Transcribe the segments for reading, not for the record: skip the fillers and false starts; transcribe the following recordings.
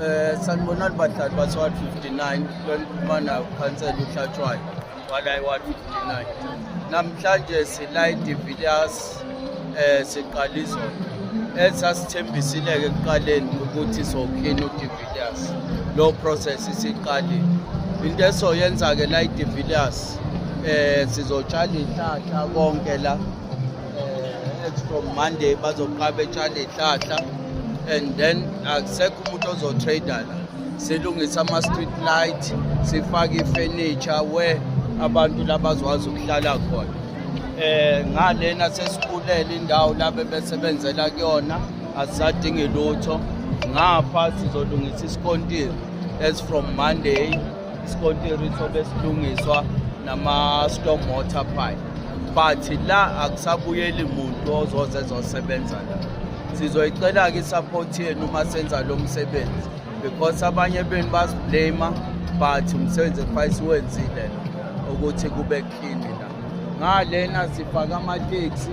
Sanibonani bahlali base-Ward 59 mana ukhansela uHlatshwayo wala i-Ward 59. Namhlanje sila de Villiers siqala izolo. Esasithembisile-ke ekuqaleni ukuthi sokhina uDe Villiers. Lo process isiqalile. Into esoyenza-ke la eDe Villiers sizotshala ihlahla konke la from Monday bazoqala betshala ihlahla and then akusekho umuntu ozotrader la. Silungisa ama-street light, sifake i-furniture where abantu labazwazi ukuhlala khona. Ngalena sesikulele indawo la bebesebenzela kuyona, asisadingi lutho. Ngapha sizolungisa isikontiri as from Monday. Isikontiri sobe silungiswa nama-storm water pipe. But la akusabuyeli muntu ozoze ezosebenza la. Sizoyicela-ke i-support yenu uma senza lo msebenzi because abanye benu basiblame but umsebenzi ekufanele siwenzile ukuthi kube clean la. Ngalena sifaka amateksi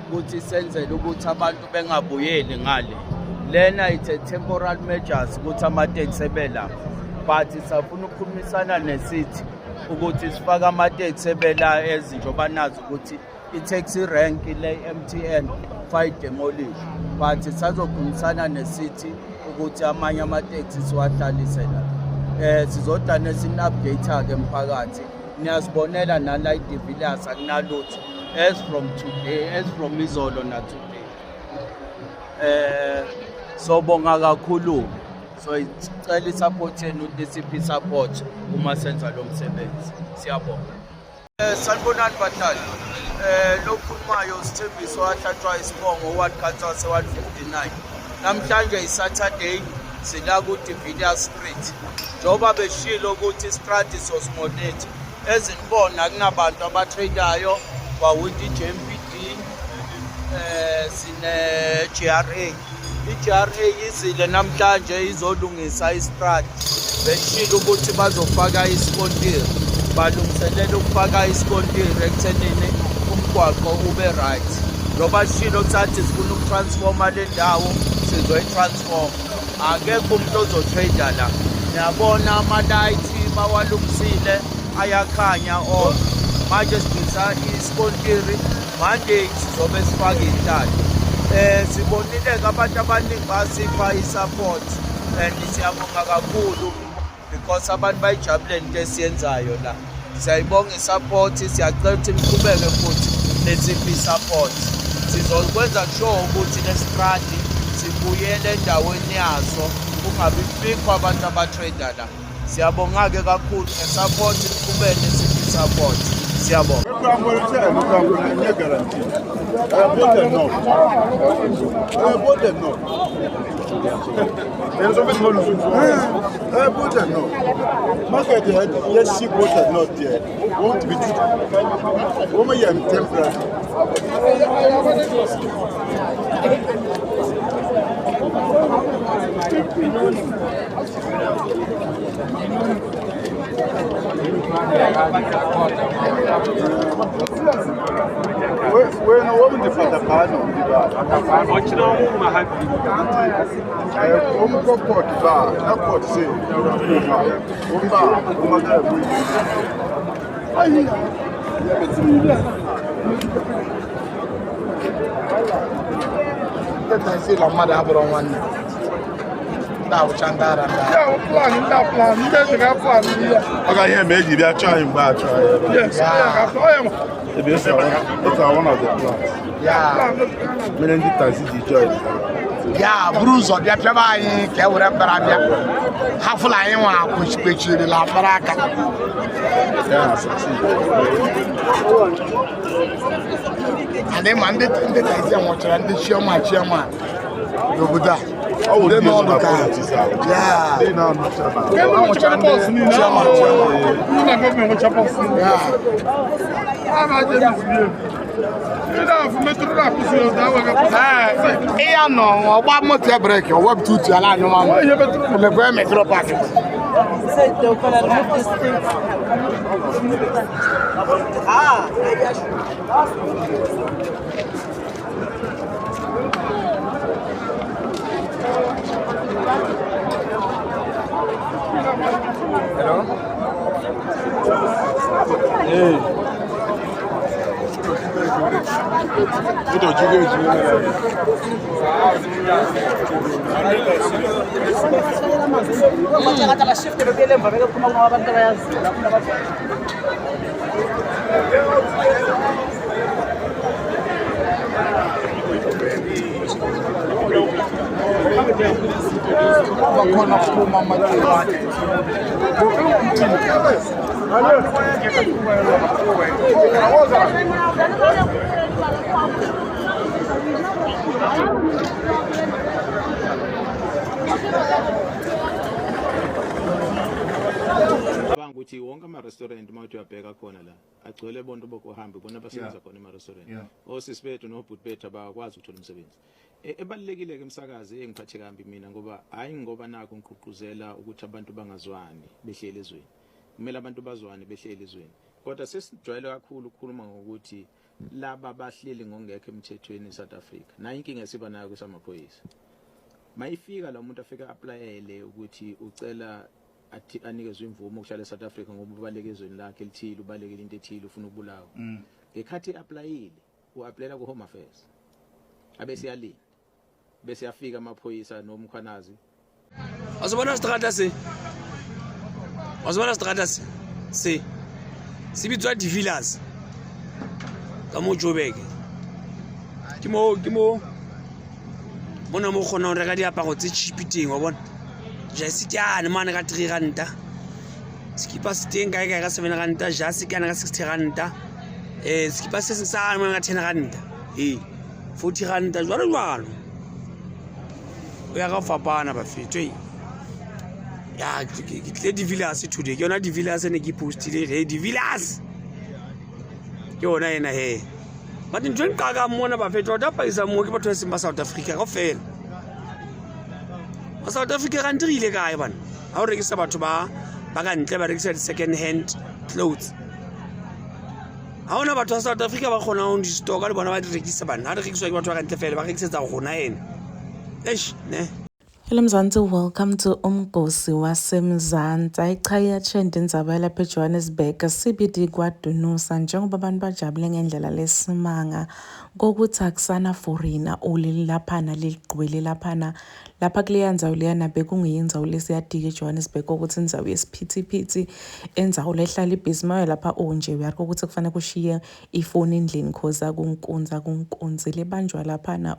ukuthi senzele ukuthi abantu bengabuyeli ngale. Lena it's a temporary measures ukuthi amateksi ebela. But sifuna ukukhulumisana ne-city ukuthi sifake amateksi ebela ezinjoba nazo ukuthi i-taxi rank le MTN fight demolish. But sazokhulumisana ne-city ukuthi amanye amateksi siwahlalise la. Sizodwa nesin-update-ke emphakathi. Niyasibonela nala eDe Villiers akunalutho as from today, as from izolo na today. Sobonga kakhulu. So icela i-support yenu ukuthi siphi support uma senza lo msebenzi. Siyabonga. Sanibonani bahlali. Lo khulumayo uSithembiso waHlatshwayo Sibongo Ward Council se-Ward 59. Namhlanje i-Saturday sila ku-De Villiers Street. Njoba beshilo ukuthi istrati sosimonethe. Ezinibona akunabantu abatradeayo bawuthi i-JMPD sine-GRA. I-GRA izile namhlanje izolungisa istrati. Beshilo ukuthi bazofaka isikontiri. Balungiselela ukufaka isikontiri ekuthenini umgwaqo ube right. Ngoba shilo sathi sifuna ukutransforma le ndawo sizoyitransforma. Akekho umuntu ozotrader la. Niyabona ama-light bawalungisile ayakhanya on. Manje sidinga isikontiri Monday sizobe sifaka ihlahla. Sibonile abantu abaningi basipha i-support and siyabonga kakhulu because abantu bayijabulele into esiyenzayo la. Siyayibonga i-support, siyacela ukuthi niqhubeke futhi nesiphi i-support. Sizokwenza sure ukuthi le-strati sibuyele endaweni yaso kungabi fikho abantu abatrader la. Siyabonga-ke kakhulu nge-support, niqhubeke nesiphi i-support. Siyabonga. Wena womndiphatha phana umdibana wachina uma happy umkokoti ba nakoti se umba umaka ayi Kita isi lama dah berongan. Dah candara dah. ya plan nde ga plan ya aga ihe meji bịa chọọ mgbe a chọọ ya yes ya ga plan ya ebe esi one of the plans Ya. mere ndị taxi ji join Ya buru ụzọ bịa pịaba anyị ka e were mbara bịa. Hafụla anyị nwa kwechiri la mbara aka. ya succeed Anyị ma ndị taxi nwụchara ndị chioma n'obodo a. ọ wụ ndị n'ọnụ nọ ka. na politics ahụ Ya. ndị na-anọcha na Nwụchara ndị chioma. Ihe nọ ọgba moto ya breki ọ wepụta utu ala anyị nwa m. Lekwe metro park. Said they'll call it move this thing. Ah, ukuthi wonke ama-restaurant uma uthi uyabheka khona la agcwele bonke bokuhamba bona abasebenza khona ema-restaurant osisi bethu nobhuti bethu abakwazi ukuthola umsebenzi ebalulekile-ke emsakazi engiphathe kambi mina ngoba hhayi ngoba nakho ngigqugquzela ukuthi abantu bangazwani behleli ezweni kumele abantu bazwane behleli ezweni kodwa sesijwayele kakhulu ukukhuluma ngokuthi laba bahleli ngongekho emthethweni eSouth Africa nayo inkinga esiba nayo kusamaphoyisa mayifika la umuntu afika applyele ukuthi ucela anikezwe imvumo ukuhlala eSouth Africa ngoba ubaleke ezweni lakhe elithile ubalekile into ethile ufuna ukubulawa ngekhathi applyile uapplyela ku Home Affairs abese yali bese yafika amaphoyisa nomkhwanazi azobona strata se sibitswa di villas ka mo Joburg ke mo bona mo khona re ka diaparo tse cheap teng wa bona jase kyane mane ka 3 ranta skipa steng ka ka 7 ranta jase kyane ka 60 ranta skipa se sa mane ka 10 ranta 40 ranta jwalo o ya ga fapana ba fetwe ya ke tle di villas today ke yona di villas ne ke postile di villas ke yona ena he but ntwe nqaka mona ba fetwa da paisa mo ke batho ba South Africa go fela South Africa ga ntirile kae bana ha o rekisa batho ba ka ntle ba rekisa di second hand clothes ha ona batho ba South Africa ba khona on di stock le bona ba di rekisa bana ha di rekiswa ke batho ba ka ntle fela ba rekisetsa gona ene ne. Hello Mzansi, welcome to Umgosi waseMzansi. Ayichaya trend indzaba lapha eJohannesburg CBD kwaDunusa njengoba abantu bajabule ngendlela lesimanga kokuthi akusana foreigner uli laphana ligqwele lapha kuleyanza uliyana bekungiyinza ulesiyadika eJohannesburg ukuthi indzawo yesiphithiphithi enzawo lehlala ibhizimayo lapha onje uyariko ukuthi kufanele kushiye ifoni endlini khoza kunkunzi lebanjwa laphana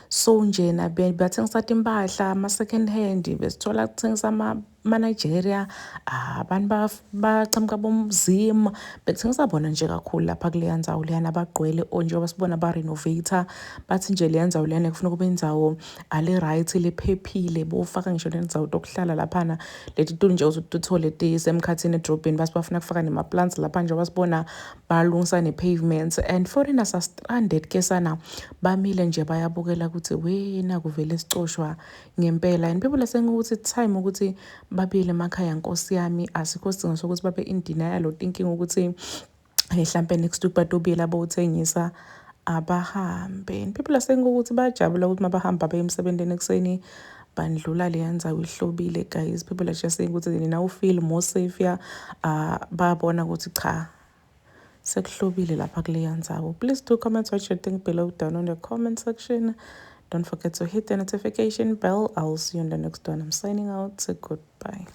so njena bathengisa timpahla ama second hand besithola kuthengisa ama-Nigeria abantu baqhamuka bomzima bethengisa bona nje kakhulu lapha kuleya ndzawo leyana bagqwele njengoba sibona ba-renovator bathi nje leya ndzawo leyana kufuna kube indzawo ale-right lephephile bofaka ngisho nendzawo tokuhlala laphana leti tuli nje uthole tisemkhathini edrobheni basibafuna kufaka nema-plants lapha njengoba sibona balungisa ne-pavements and foreigners are stranded ke sana bamile nje bayabukela ukuthi wena kuvele sicoshwa ngempela and people are saying ukuthi time ukuthi babile emakhaya nkosi yami asikho sidingo sokuthi babe in denial thinking ukuthi mhlambe next week batobile abothengisa abahambe and people are saying ukuthi bajabula ukuthi mabahamba baye emsebenzini ekseni bandlula leyanza uhlobile guys people are just saying ukuthi nina u feel more safe babona ukuthi cha sekuhlobile lapha kuleyanzawo. Please do comment what you think below down on the comment section. Don't forget to hit the notification bell. I'll see you in the next one. I'm signing out. Goodbye.